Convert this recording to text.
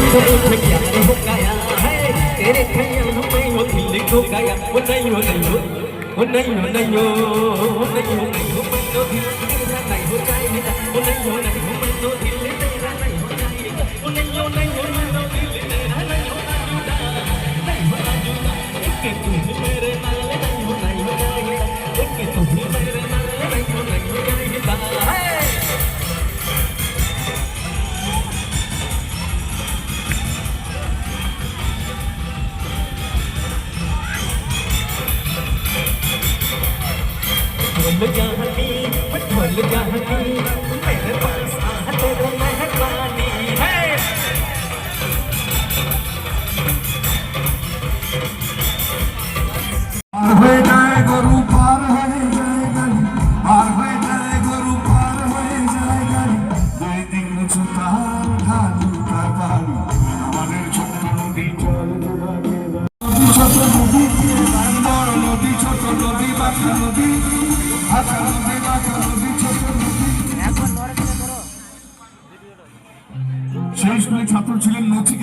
तो एक प्यार हो गया है तेरे ख्यालों में वो दिल खो गया वो नहीं वो नहीं वो नहीं वो नहीं वो नहीं वो नहीं वो मैं तो दिल तेरा नहीं हो जाएगा वो नहीं वो नहीं वो मैं तो दिल तेरा नहीं हो जाएगा वो नहीं वो नहीं वो मैं तो दिल तेरा नहीं होना जुदा नहीं होना जुदा कि तू मेरे नाल नहीं हो जाएगा कि तू मेरे नाल नहीं हो जाएगा ढोल जहानी मेरे पास आ तेरा मेहरबानी है पार হয়ে যায় গরু পার হয়ে যায় গাড়ি পার হয়ে যায় গরু পার হয়ে যায় গাড়ি দুই দিন উঁচু তার ঢালু তার বাড়ি আমাদের ছোট্ট নদী জল নদী ছোট নদী বড় নদী ছোট নদী বাঁকা নদী বাঁকা নদী বাঁকা নদী ছোট নদী সেই স্কুলে ছাত্র ছিলেন নথি